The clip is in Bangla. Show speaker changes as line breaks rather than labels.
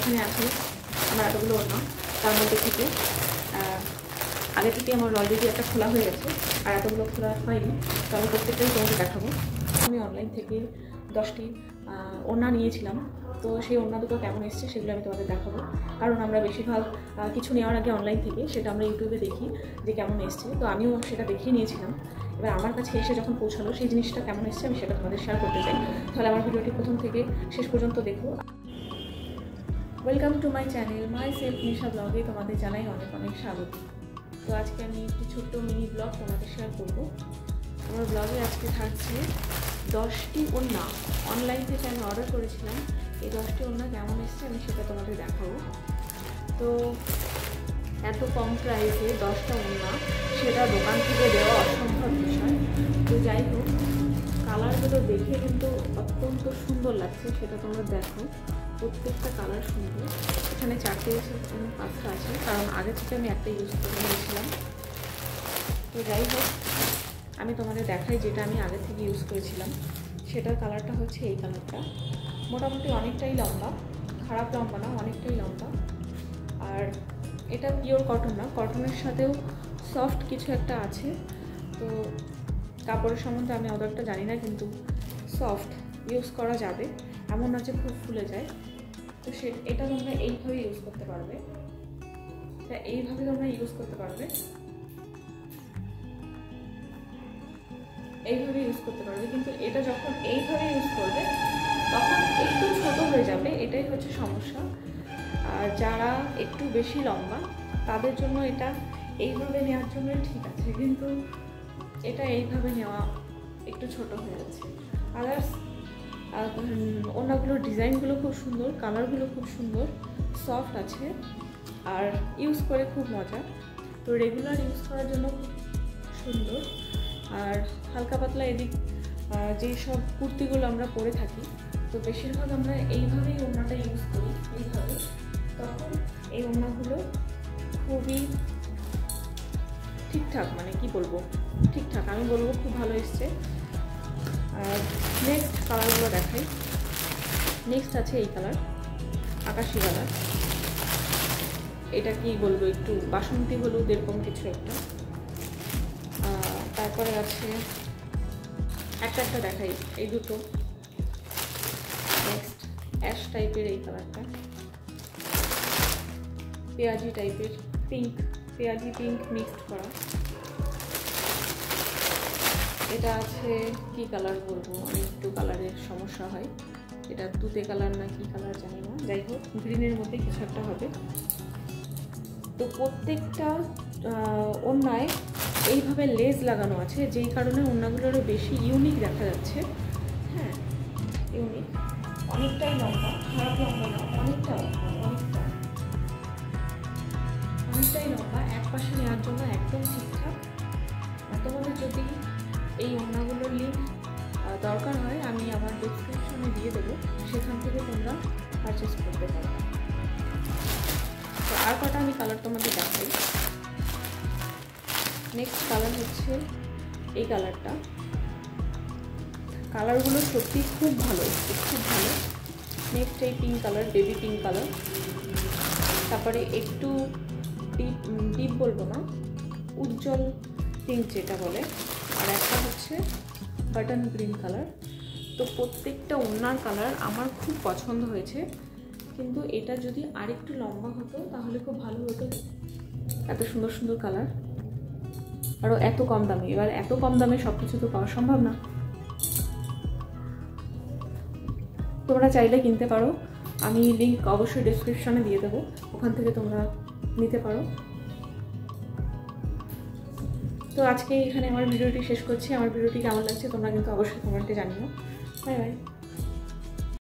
এখানে আছে আমার এতগুলো ওড়না, তার মধ্যে থেকে আগে থেকে আমার অলরেডি একটা খোলা হয়ে গেছে আর এতগুলো খোলা হয়নি। তো আমি প্রত্যেকটাই তোমাকে দেখাবো। আমি অনলাইন থেকে 10টি ওড়না নিয়েছিলাম, তো সেই ওড়না দুটো কেমন এসছে সেগুলো আমি তোমাদের দেখাবো। কারণ আমরা বেশিরভাগ কিছু নেওয়ার আগে অনলাইন থেকে সেটা আমরা ইউটিউবে দেখি যে কেমন এসছে, তো আমিও সেটা দেখিয়ে নিয়েছিলাম। এবার আমার কাছে এসে যখন পৌঁছালো সেই জিনিসটা কেমন এসছে আমি সেটা তোমাদের শেয়ার করতে চাই। তাহলে আমার ভিডিওটি প্রথম থেকে শেষ পর্যন্ত দেখো। Welcome to my channel myself Nisha ব্লগে তোমাদের জানাই অনেক অনেক স্বাগত। তো আজকে আমি একটি ছোট্ট মিনি ব্লগ তোমাদের শেয়ার করবো। আমার ব্লগে আজকে থাকছে 10টি ওড়না অনলাইন থেকে আমি অর্ডার করেছিলাম। এই 10টি ওড়না কেমন এসছে আমি সেটা তোমাদের দেখাবো। তো এত কম প্রাইসে 10টা ওড়না, সেটা দোকান থেকে দেওয়া অসম্ভব বিষয়। তো যাই হোক, কালারগুলো দেখে কিন্তু অত্যন্ত সুন্দর লাগছে, সেটা তোমরা দেখো। প্রত্যেকটা কালার সুন্দর। এখানে 4টে আছে, 5টা আছে, কারণ আগে থেকে আমি একটা ইউজ করে নিয়েছিলাম। তো যাই হোক, আমি তোমাদের দেখাই যেটা আমি আগে থেকে ইউজ করেছিলাম। সেটার কালারটা হচ্ছে এই কালারটা। মোটামুটি অনেকটাই লম্বা, খারাপ লম্বা না, অনেকটাই লম্বা। আর এটা পিওর কটন না, কটনের সাথেও সফট কিছু একটা আছে। তো কাপড়ের সম্বন্ধে আমি অতটা জানি না, কিন্তু সফট, ইউজ করা যাবে, এমন না যে খুব ফুলে যায়। তো এটা তোমরা এইভাবে ইউজ করতে পারবে, এইভাবে তোমরা ইউজ করতে পারবে, এইভাবে ইউজ করতে পারবে। কিন্তু এটা যখন এইভাবে ইউজ করবে তখন একটু ছোট হয়ে যাবে, এটাই হচ্ছে সমস্যা। আর যারা একটু বেশি লম্বা তাদের জন্য এটা এইভাবে নেওয়ার জন্য ঠিক আছে, কিন্তু এটা এইভাবে নেওয়া একটু ছোট হয়ে যাচ্ছে। আদার্স ওড়নাগুলোর ডিজাইনগুলো খুব সুন্দর, কালারগুলো খুব সুন্দর, সফট আছে, আর ইউজ করে খুব মজা। তো রেগুলার ইউজ করার জন্য খুব সুন্দর। আর হালকা পাতলা এদিক যেসব কুর্তিগুলো আমরা পরে থাকি, তো বেশিরভাগ আমরা এইভাবেই ওড়নাটা ইউজ করি, এইভাবে। তখন এই ওড়নাগুলো খুবই ঠিকঠাক, মানে কি বলবো, ঠিকঠাক, আমি বলবো খুব ভালো এসছে। আর নেক্সট কালারগুলো দেখাই। নেক্সট আছে এই কালার, আকাশি কালার। এটা কি বলবো, একটু বাসন্তী হলুদ এরকম কিছু একটা। তারপরে আছে একটা দেখাই, এই দুটো। নেক্সট অ্যাশ টাইপের এই কালারটা, পেঁয়াজি টাইপের, পিঙ্ক, পেঁয়াজি পিঙ্ক মিক্সড করা। এটা আছে কি কালার বলবো, আমি একটু কালারের সমস্যা হয়, এটা তুতে কালার না কি কালার জানি না, যাই হোক গ্রিনের মধ্যে কিছু একটা হবে। তো প্রত্যেকটা ওড়নায় এইভাবে লেস লাগানো আছে, যেই কারণে ওড়নাগুলো আরও বেশি ইউনিক দেখা যাচ্ছে। হ্যাঁ, ইউনিক, অনেকটাই লম্বা, খারাপ লম্বা না, অনেকটাই লম্বা। এক পাশে নেওয়ার জন্য একদম ঠিকঠাক। তোমাদের যদি এই ওড়নাগুলোর লিঙ্ক দরকার হয় আমি আমার ডেসক্রিপশনে দিয়ে দেবো, সেখান থেকে তোমরা পারচেস করতে পারবে। তো আর কটা আমি কালার তোমাদের দেখাই। নেক্সট কালার হচ্ছে এই কালারটা। কালারগুলো সত্যি খুব ভালো, খুব ভালো। নেক্সট এই pink colour, baby pink colour. তারপরে একটু ডিপ বলবো না, উজ্জ্বল পিঙ্ক যেটা বলে। আর একটা হচ্ছে বাটন গ্রিন কালার। তো প্রত্যেকটা ওড়নার কালার আমার খুব পছন্দ হয়েছে, কিন্তু এটা যদি আরেকটু লম্বা হতো তাহলে খুব ভালো হতো। এত সুন্দর সুন্দর কালার, আরও এত কম দামে। এবার এত কম দামে সব কিছু তো পাওয়া সম্ভব না, তোমরা চাইলে কিনতে পারো। আমি লিঙ্ক অবশ্যই ডেসক্রিপশনে দিয়ে দেবো, ওখান থেকে তোমরা নিতে পারো। তো আজকে এখানে আমার ভিডিওটি শেষ করছি। আমার ভিডিওটি কেমন লাগছে তোমরা কিন্তু অবশ্যই কমেন্টে জানিও। Bye bye.